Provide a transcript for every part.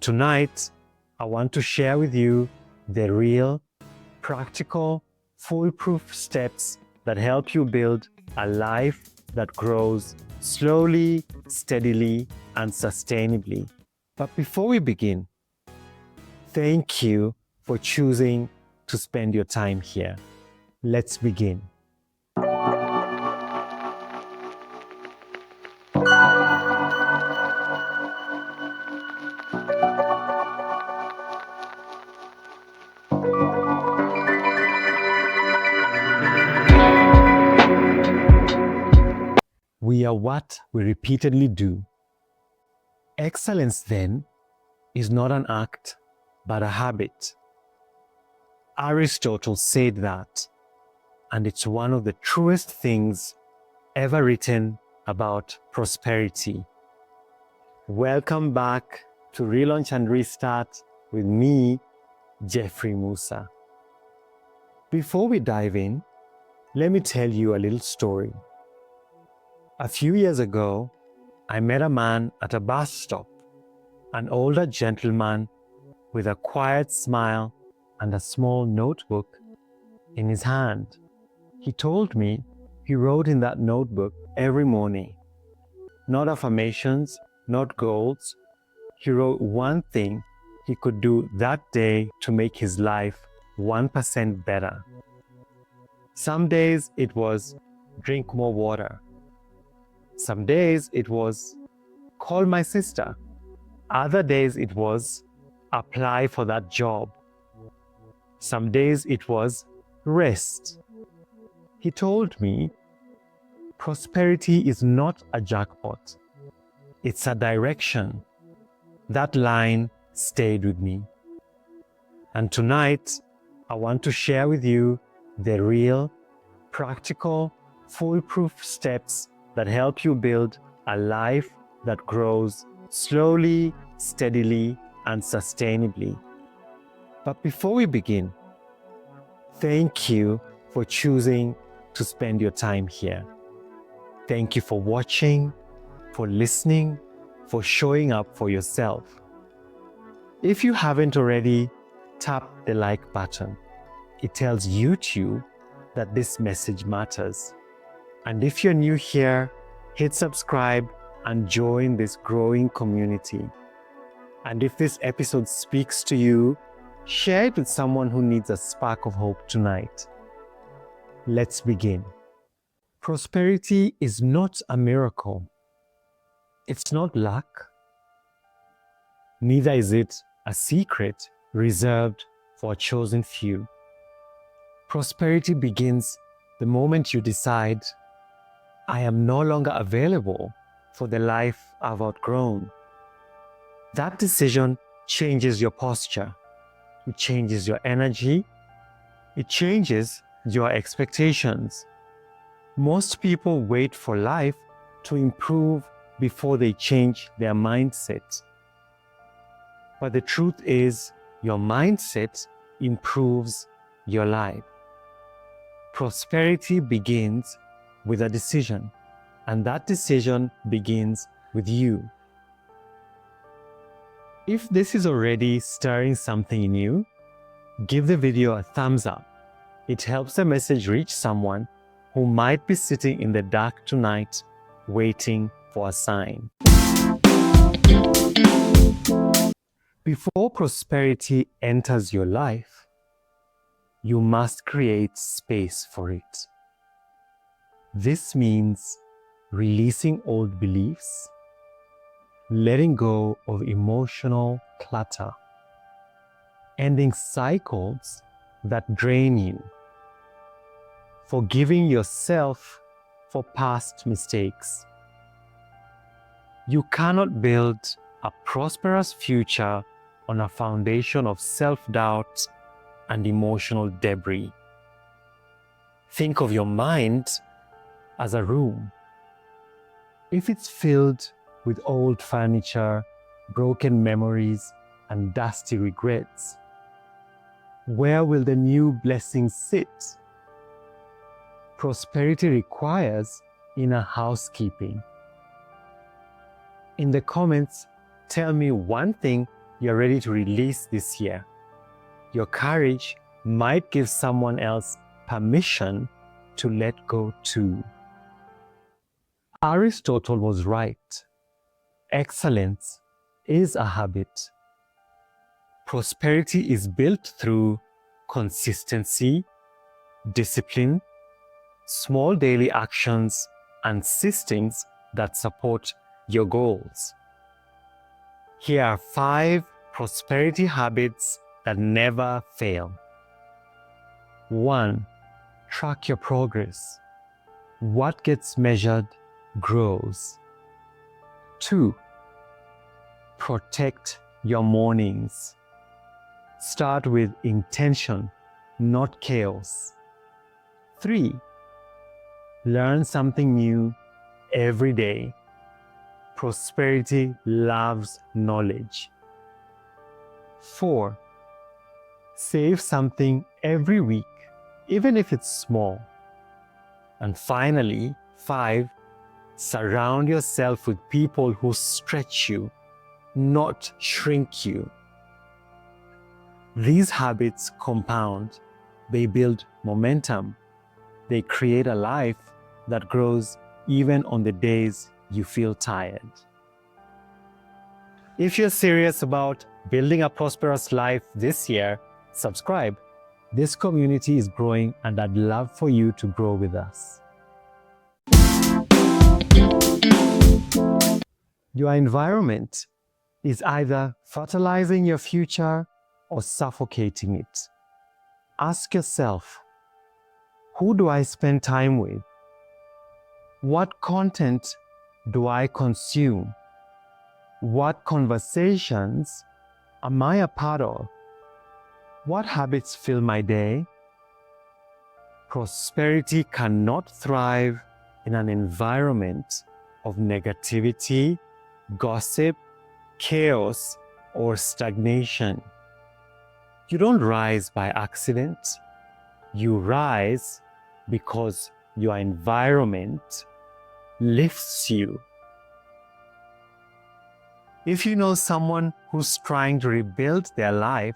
Tonight, I want to share with you the real, practical, foolproof steps that help you build a life that grows slowly, steadily, and sustainably. But before we begin, thank you for choosing to spend your time here. Let's begin. We are what we repeatedly do. Excellence, then, is not an act, but a habit. Aristotle said that, and it's one of the truest things ever written about prosperity. Welcome back to Relaunch and Restart with me, Jeffrey Musa. Before we dive in, let me tell you a little story. A few years ago, I met a man at a bus stop, an older gentleman with a quiet smile and a small notebook in his hand. He told me he wrote in that notebook every morning. Not affirmations, not goals. He wrote one thing he could do that day to make his life 1% better. Some days it was drink more water. Some days it was call my sister. Other days it was apply for that job. Some days it was rest. He told me prosperity is not a jackpot. It's a direction. That line stayed with me. And tonight, I want to share with you the real, practical, foolproof steps that help you build a life that grows slowly, steadily, and sustainably. But before we begin, thank you for choosing to spend your time here. Thank you for watching, for listening, for showing up for yourself. If you haven't already, tap the like button. It tells YouTube that this message matters. And if you're new here, hit subscribe and join this growing community. And if this episode speaks to you, share it with someone who needs a spark of hope tonight. Let's begin. Prosperity is not a miracle. It's not luck. Neither is it a secret reserved for a chosen few. Prosperity begins the moment you decide, I am no longer available for the life I've outgrown. That decision changes your posture. It changes your energy. It changes your expectations. Most people wait for life to improve before they change their mindset. But the truth is, your mindset improves your life. Prosperity begins with a decision, and that decision begins with you. If this is already stirring something in you, give the video a thumbs up. It helps the message reach someone who might be sitting in the dark tonight, waiting for a sign. Before prosperity enters your life, you must create space for it. This means releasing old beliefs, letting go of emotional clutter, ending cycles that drain you, forgiving yourself for past mistakes. You cannot build a prosperous future on a foundation of self-doubt and emotional debris. Think of your mind as a room. If it's filled with old furniture, broken memories, and dusty regrets, where will the new blessings sit? Prosperity requires inner housekeeping. In the comments, tell me one thing you're ready to release this year. Your courage might give someone else permission to let go too. Aristotle was right. Excellence is a habit. Prosperity is built through consistency, discipline, small daily actions, and systems that support your goals. Here are 5 prosperity habits that never fail. 1. Track your progress. What gets measured grows. 2. Protect your mornings. Start with intention, not chaos. 3. Learn something new every day. Prosperity loves knowledge. 4. Save something every week, even if it's small. And finally, 5. Surround yourself with people who stretch you, not shrink you. These habits compound. They build momentum. They create a life that grows even on the days you feel tired. If you're serious about building a prosperous life this year, subscribe. This community is growing and I'd love for you to grow with us. Your environment is either fertilizing your future or suffocating it. Ask yourself, who do I spend time with? What content do I consume? What conversations am I a part of? What habits fill my day? Prosperity cannot thrive in an environment of negativity, gossip, chaos, or stagnation. You don't rise by accident. You rise because your environment lifts you. If you know someone who's trying to rebuild their life,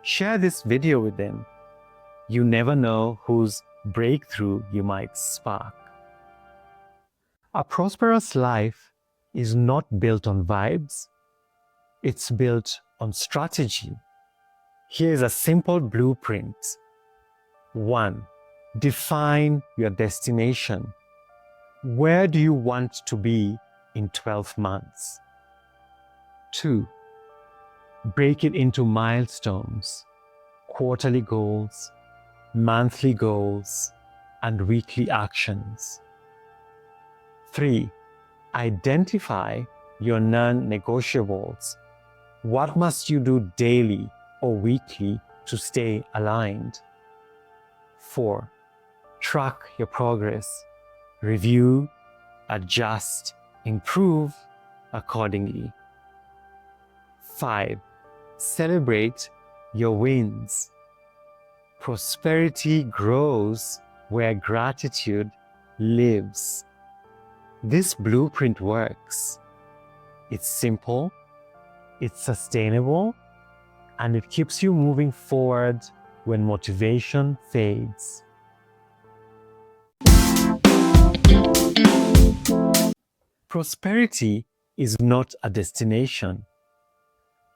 share this video with them. You never know whose breakthrough you might spark. A prosperous life is not built on vibes. It's built on strategy. Here's a simple blueprint. 1. Define your destination. Where do you want to be in 12 months? 2. Break it into milestones, quarterly goals, monthly goals, and weekly actions. 3. Identify your non-negotiables. What must you do daily or weekly to stay aligned? 4. Track your progress. Review, adjust, improve accordingly. 5. Celebrate your wins. Prosperity grows where gratitude lives. This blueprint works. It's simple, it's sustainable, and it keeps you moving forward when motivation fades. Prosperity is not a destination.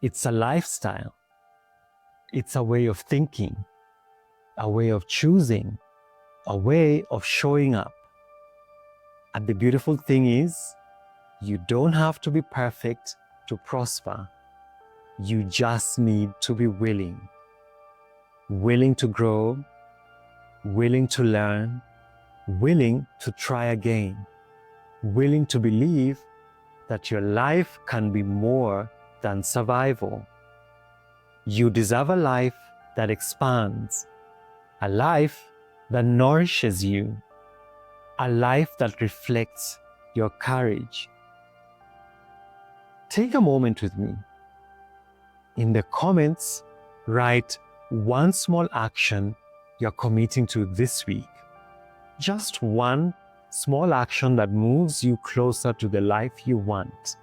It's a lifestyle. It's a way of thinking, a way of choosing, a way of showing up. And the beautiful thing is, you don't have to be perfect to prosper. You just need to be willing. Willing to grow, willing to learn, willing to try again, willing to believe that your life can be more than survival. You deserve a life that expands, a life that nourishes you, a life that reflects your courage. Take a moment with me. In the comments, write one small action you're committing to this week. Just one small action that moves you closer to the life you want.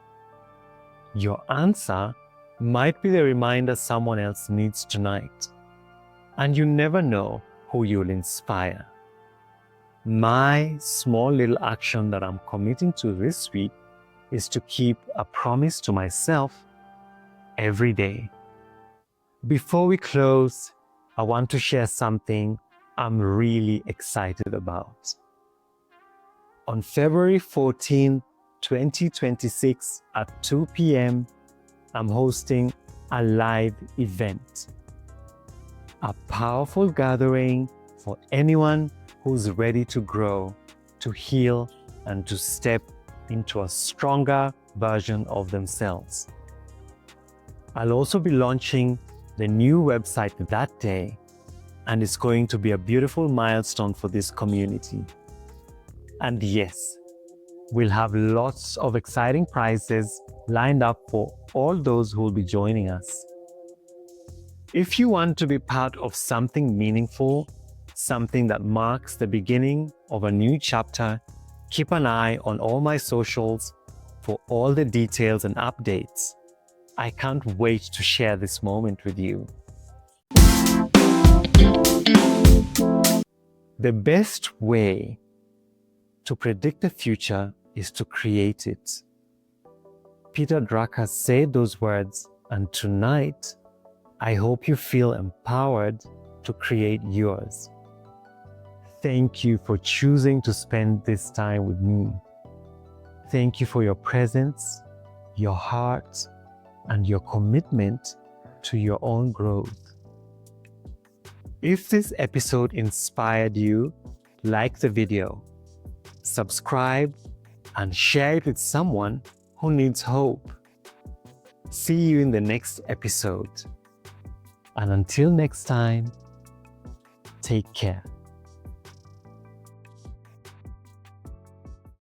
Your answer might be the reminder someone else needs tonight. And you never know who you'll inspire. My small little action that I'm committing to this week is to keep a promise to myself every day. Before we close, I want to share something I'm really excited about. On February 14, 2026 at 2 p.m., I'm hosting a live event. A powerful gathering for anyone who's ready to grow, to heal, and to step into a stronger version of themselves. I'll also be launching the new website that day, and it's going to be a beautiful milestone for this community. And yes, we'll have lots of exciting prizes lined up for all those who will be joining us. If you want to be part of something meaningful, something that marks the beginning of a new chapter, keep an eye on all my socials for all the details and updates. I can't wait to share this moment with you. The best way to predict the future is to create it. Peter Drucker said those words, and tonight, I hope you feel empowered to create yours. Thank you for choosing to spend this time with me. Thank you for your presence, your heart, and your commitment to your own growth. If this episode inspired you, like the video, subscribe, and share it with someone who needs hope. See you in the next episode. And until next time, take care.